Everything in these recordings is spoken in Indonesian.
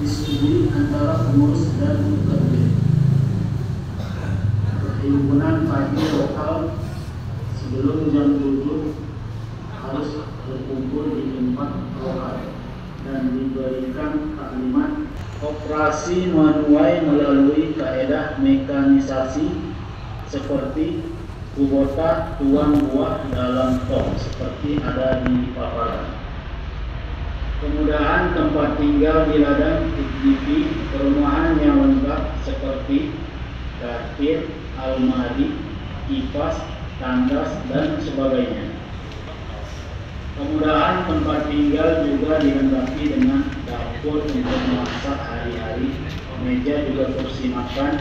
disetujui antara pengurus dan pekerja. Himpunan pagi lokal sebelum jam 7 harus berkumpul di tempat lokal dan diberikan taklimat. Operasi menuai melalui kaedah mekanisasi seperti kubota tuang buah dalam tong seperti ada di paparan. Kemudahan tempat tinggal di ladang IGP, perumahan yang lengkap seperti kasir, almari, kipas, tandas, dan sebagainya. Kemudahan tempat tinggal juga dilengkapi dengan dapur untuk memasak hari-hari, meja juga kursi makan,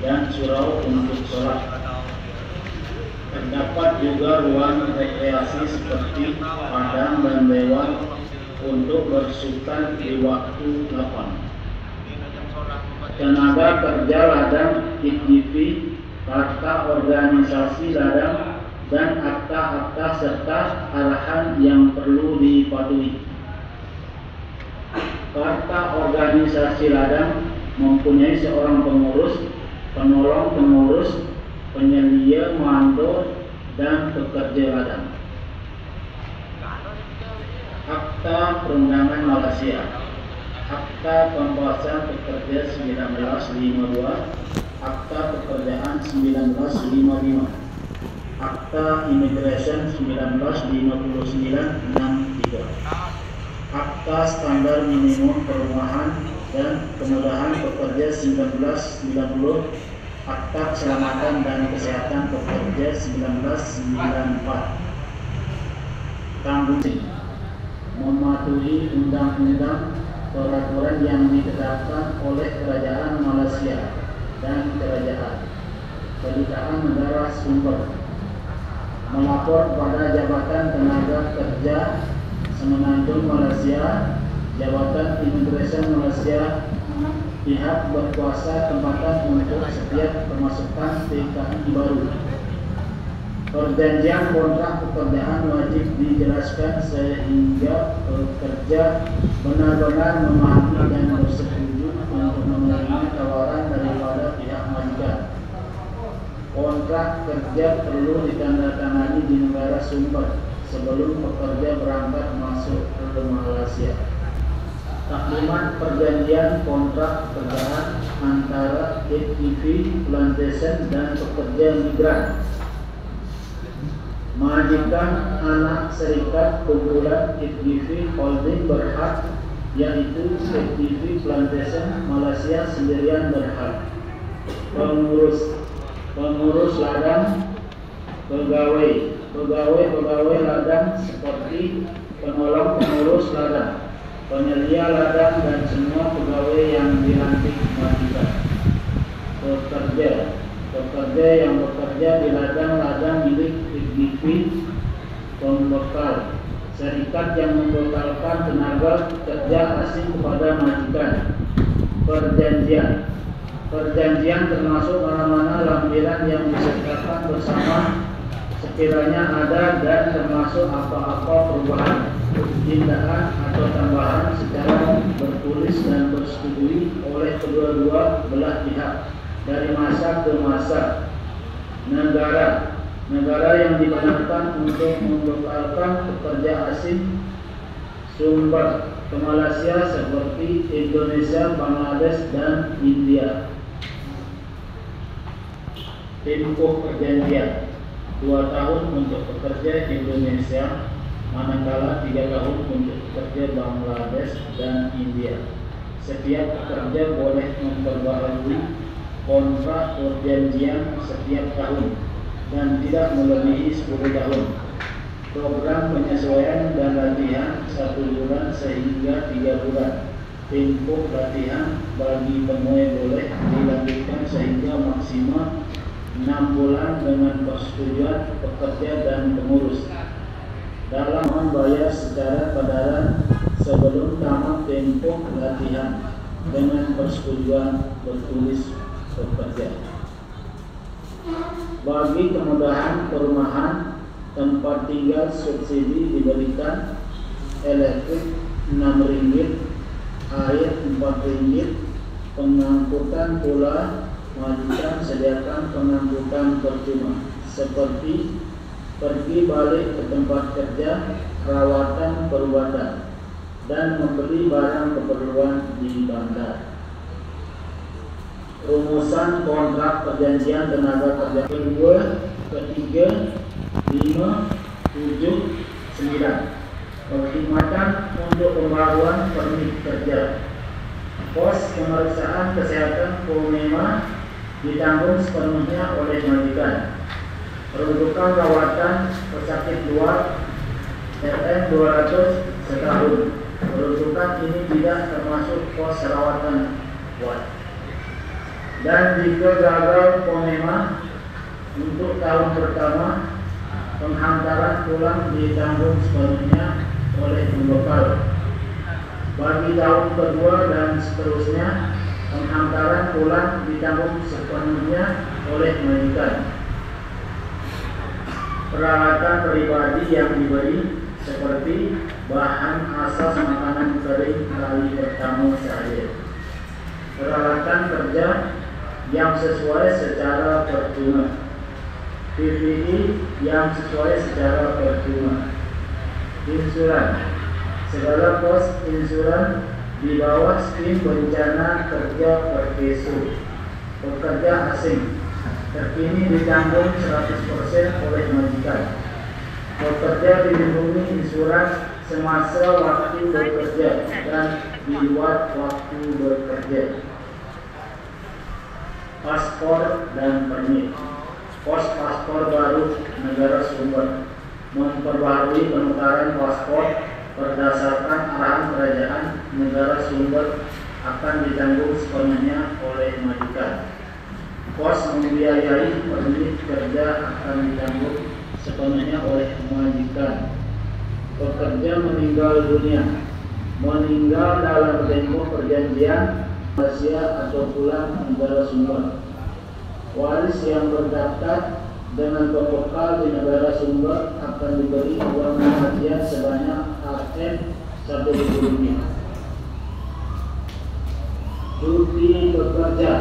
dan surau untuk sholat. Terdapat juga ruang rekreasi seperti padang dan lewat untuk bersukan di waktu lapang. Tenaga kerja ladang IGP, karta organisasi ladang, dan akta-akta serta arahan yang perlu dipatuhi. Karta organisasi ladang mempunyai seorang pengurus, penolong pengurus, penyelia mandor, dan pekerja ladang. Akta Perundangan Malaysia, Akta Pembebasan Pekerja 1952, Akta Pekerjaan 1955, Akta Imigresen 1959-63, Akta Standar Minimum Perumahan dan Kemudahan Pekerja 1990, Akta Keselamatan dan Kesehatan Pekerja 1994. Tanggung mematuhi undang-undang peraturan yang ditetapkan oleh Kerajaan Malaysia dan Kerajaan Kedutaan Negara Sumber, melapor pada Jabatan Tenaga Kerja Semenanjung Malaysia, Jabatan Imigresen Malaysia, pihak berkuasa tempatan untuk setiap pemasukan TKI baru. Perjanjian kontrak pekerjaan wajib dijelaskan sehingga pekerja benar-benar memahami dan bersetuju untuk menerima tawaran daripada pihak majikan. Kontrak kerja perlu ditandatangani di negara sumber sebelum pekerja berangkat masuk ke Malaysia. Taklimat perjanjian kontrak pekerjaan antara IGP Plantation dan pekerja migran. Majikan anak serikat kumpulan IGP Holding berhak, yaitu IGP Plantation Malaysia sendirian berhak. Pengurus ladang, pegawai ladang seperti penolong pengurus ladang, penyelia ladang, dan semua pegawai yang dilantik majikan. Pekerja yang bekerja di ladang-ladang milik IGP, pembekal, serikat yang membekalkan tenaga kerja asing kepada majikan. Perjanjian termasuk mana-mana lampiran yang disertakan bersama sekiranya ada dan termasuk apa-apa perubahan, tindakan atau tambahan secara bertulis dan bersetujui oleh kedua-dua belah pihak dari masa ke masa. Negara yang dibenarkan untuk membekalkan pekerja asing sumber ke Malaysia seperti Indonesia, Bangladesh, dan India. Tempoh perjanjian 2 tahun untuk pekerja Indonesia, manakala 3 tahun untuk pekerja Bangladesh dan India. Setiap pekerja boleh memperbarui kontrak perjanjian setiap tahun dan tidak melebihi 10 tahun. Program penyesuaian dan latihan 1 bulan sehingga 3 bulan. Tempoh latihan bagi pegawai boleh dilanjutkan sehingga maksimal 6 bulan dengan persetujuan pekerja dan pengurus. Dalam membayar secara padaran sebelum tamat tempoh latihan dengan persetujuan bertulis pekerja. Bagi kemudahan perumahan, tempat tinggal subsidi diberikan, elektrik RM6, air RM4, RM4. Pengangkutan pula majikan sediakan pengangkutan percuma seperti pergi balik ke tempat kerja, perawatan perubatan, dan membeli barang keperluan di bandar. Rumusan kontrak perjanjian tenaga kerja kedua, ketiga, 5, 7, 9. Perkhidmatan untuk pembaruan permit kerja. Pos pemeriksaan kesehatan Purnema ditanggung sepenuhnya oleh majikan. Peruntukan rawatan pesakit luar RM200 setahun. Peruntukan ini tidak termasuk pos rawatan kuat. Dan jika gagal Purnema untuk tahun pertama, penghantaran pulang ditanggung sepenuhnya oleh pembekal. Bagi tahun kedua dan seterusnya, penghantaran pulang ditanggung sepenuhnya oleh majikan. Peralatan pribadi yang diberi seperti bahan asas makanan kering kali bertamu saja. Peralatan kerja yang sesuai secara percuma. PPE yang sesuai secara percuma. Insuran. Segala pos insuran di bawah skim bencana kerja Perkesu. Pekerja asing terkini ditanggung 100% oleh majikan. Pekerja dilindungi insuran semasa waktu bekerja dan di luar waktu bekerja. Paspor dan permit. Pos paspor baru negara sumber memperbarui penukaran paspor berdasarkan arahan kerajaan negara sumber akan ditanggung sepenuhnya oleh majikan. Pos membiayai permit kerja akan ditanggung sepenuhnya oleh majikan. Pekerja meninggal dunia, meninggal dalam tempo perjanjian Malaysia atau pulang negara sumber. Waris yang berdaftar dengan pembekal di negara sumber akan diberi uang kematian sebanyak RM1.000. Cuti bekerja.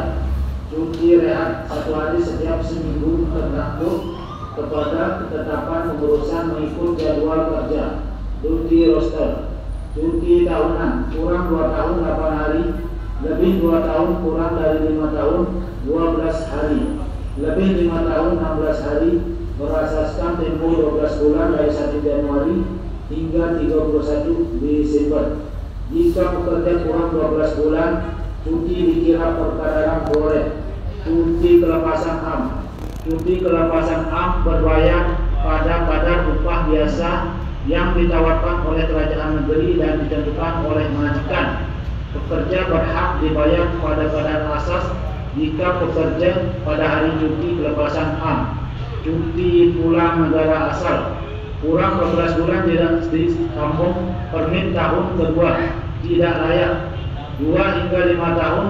Cuti rehat 1 hari setiap seminggu tergantung kepada ketetapan pengurusan mengikut jadwal kerja. Cuti roster. Cuti tahunan kurang 2 tahun 8 hari, lebih 2 tahun kurang dari 5 tahun 12 hari, lebih 5 tahun 16 hari, berasaskan tempo 12 bulan dari 1 Januari hingga 31 Desember. Jika pekerja kurang 12 bulan, cuti dikira perkara boleh. Cuti kelepasan AM. Cuti kelepasan AM berbayar pada kadar upah biasa yang ditawarkan oleh kerajaan negeri dan ditentukan oleh majikan. Pekerja berhak dibayar pada kadar asas jika bekerja pada hari cuti kelepasan AM. Cuti pulang negara asal kurang 12 bulan tidak disambung permit tahun kedua, tidak layak 2 hingga 5 tahun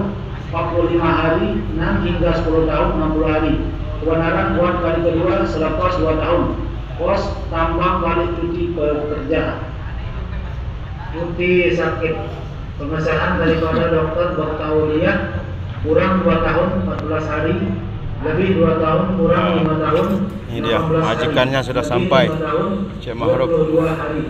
45 hari, 6 hingga 10 tahun 60 hari. Kebenaran buat kali kedua selepas 2 tahun. Pos tambah kali cuti bekerja. Cuti sakit. Pengesahan daripada Dr. Baktauliah kurang 2 tahun 14 hari, lebih 2 tahun kurang 5 tahun. Ini dia majikannya sudah sampai. Cik Mahruf. 22 hari.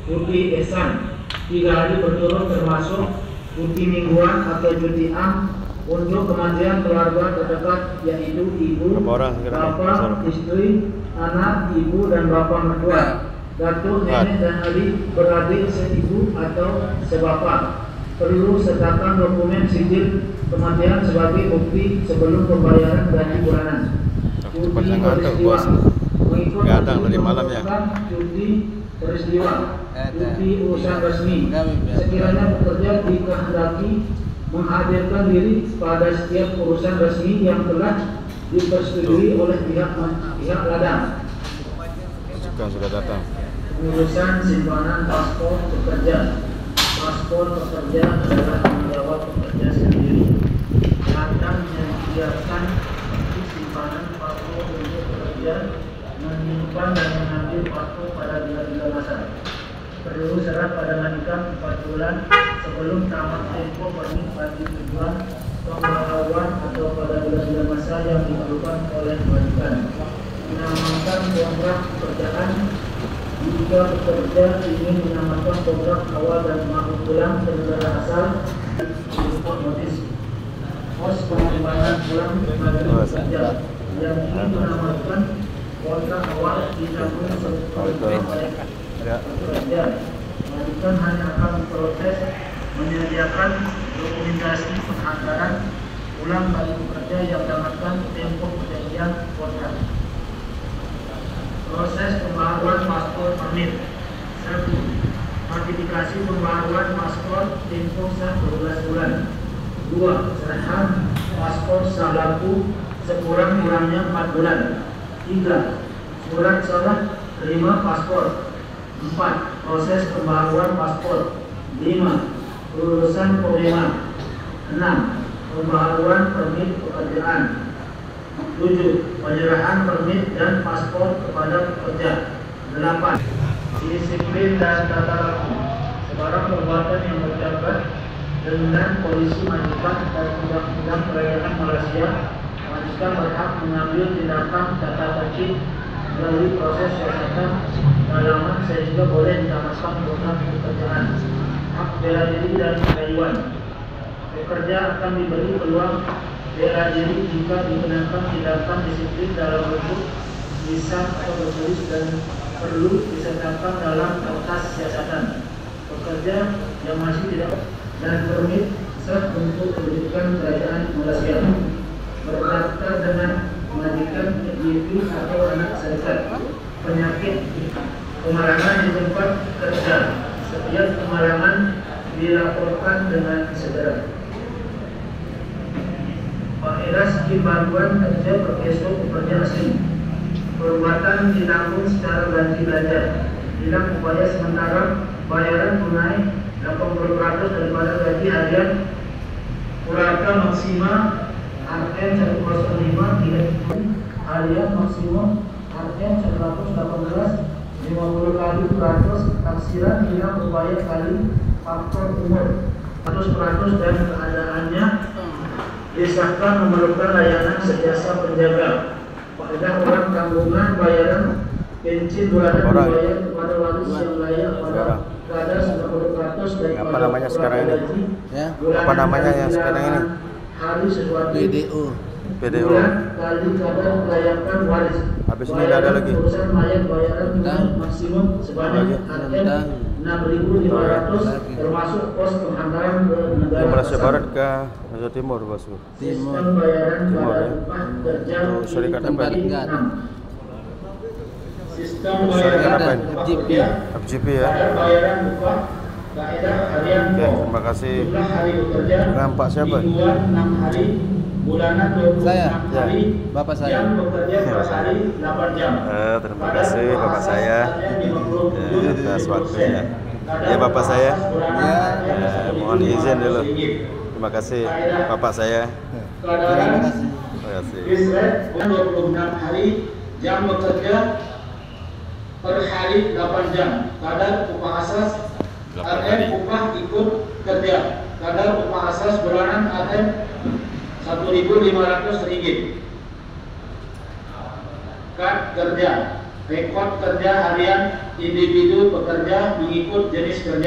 Cuti ihsan 3 hari berturut termasuk cuti mingguan atau cuti am untuk kematian keluarga terdekat yaitu ibu, bapak, istri, anak, ibu dan bapak mertua, datuk, nenek dan adik beradik seibu atau sebapak. Perlu sertakan dokumen sijil kematian sebagai bukti sebelum pembayaran gaji bulanan. Cuti peristiwa mengikut dari malam ya. Cuti peristiwa, cuti urusan resmi. Sekiranya pekerja dikehendaki menghadirkan diri pada setiap urusan resmi yang telah dipersetujui oleh pihak ladang. Sudah datang. Urusan simpanan paspor pekerja. Paspor pekerja adalah tanggung jawab pekerja sendiri. Ladang menyediakan simpanan paspor untuk pekerja menyimpan dan mengambil paspor pada bila-bila masa. Perlu serat pada majikan 4 bulan sebelum tamat tempo permit bagi tujuan pembaharuan atau pada bulan-bulan masa yang diperlukan oleh majikan. Mengamankan kontrak pekerjaan jika pekerja ingin mengamankan kontrak awal dan mau pulang ke negara asal untuk notis. Pos pengembangan pulang bagi pekerja yang ingin mengamankan kontrak awal ditanggung oleh pekerja. Majikan hanya akan proses menyediakan dokumentasi penghantaran ulang bagi pekerja yang mendapatkan tempo perjanjian kontrak. Proses pembaharuan paspor permit. 1. Notifikasi pembaharuan paspor tempo sah 12 bulan. 2. Serahan paspor sah laku sekurang-kurangnya 4 bulan. 3. Surat serah terima paspor. 4. Proses pembaharuan paspor. 5. Kelulusan POMEMA. 6. Pembaharuan permit pekerjaan. 7. Penyerahan permit dan paspor kepada pekerja. 8. Disiplin dan tata laku. Sebarang perbuatan yang bercampur dengan polisi majikan dan undang-undang kerajaan Malaysia, majikan berhak mengambil tindakan tata tertib melalui proses siasatan dalaman sehingga boleh ditamatkan kontrak pekerjaan. Hak bela diri dan penyayuan. Pekerja akan diberi peluang bela diri jika dikenakan tindakan disiplin dalam bentuk lisan atau tertulis dan perlu disertakan dalam kertas siasatan. Pekerja yang masih tidak dan permit sah untuk pendidikan kerajaan Malaysia berdaftar dengan majikan FGP atau anak serikat. Penyakit kemalangan di tempat kerja. Setiap kemalangan dilaporkan dengan segera. Faedah segi bantuan kerja berkeso pekerja asing. Perbuatan ditanggung secara ganti belanja. Bilang upaya sementara bayaran tunai 80% daripada gaji harian purata maksimal RM 105 harian maksimum RM 118 50 kali peratus taksiran hilang upaya kali faktor umur 100% dan keadaannya disahkan memerlukan layanan sejasa penjaga. Faedah orang tanggungan bayaran bensin bulanan dibayar kepada waris yang layak pada kadar 90% dari apa namanya sekarang ini? Ya. Apa namanya yang sekarang ini? Hari sesuatu PDO. PDO. kali kadar kelayakan waris. Habis ini ada lagi. Urusan layak bayaran maksimum sebanyak RM 6.500 termasuk pos penghantaran ke negara Di Malaysia asal. Barat ke Malaysia Timur, Bosku. Sistem bayaran Timur, pada ya. upah kerja Oh, syarikat apa ini? 6. Sistem Syarikat apa bayaran ini? upah kerja FGP ya. kadar bayaran upah kaedah harian Oke, pokok. terima kasih. Jumlah hari bekerja Dengan Pak siapa? mingguan 6 hari, bulanan 26 Saya. hari, Bapak saya. yang bekerja per hari 8 jam. Terima kasih Bapak saya atas waktunya. Ya Bapak saya. Mohon izin dulu. Terima kasih Bapak saya. Terima kasih. Terima kasih. Bisret 26 hari, jam bekerja per hari 8 jam. Kadar upah asas 8 hari. RM upah ikut kerja. Kadar upah asas bulanan RM Rp1.500. Kad kerja. Rekod kerja harian individu pekerja mengikut jenis kerja.